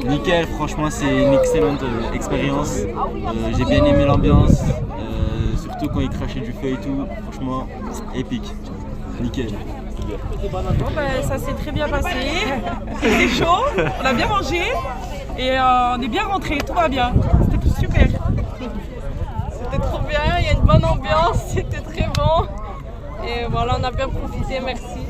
Nickel, franchement c'est une excellente expérience. J'ai bien aimé l'ambiance, surtout quand ils crachaient du feu et tout. Franchement, épique. Nickel. Bon, ben, ça s'est très bien passé. C'était chaud, on a bien mangé et on est bien rentré, tout va bien. C'était super. C'était trop bien, il y a une bonne ambiance, c'était très bon. Et voilà, on a bien profité, merci.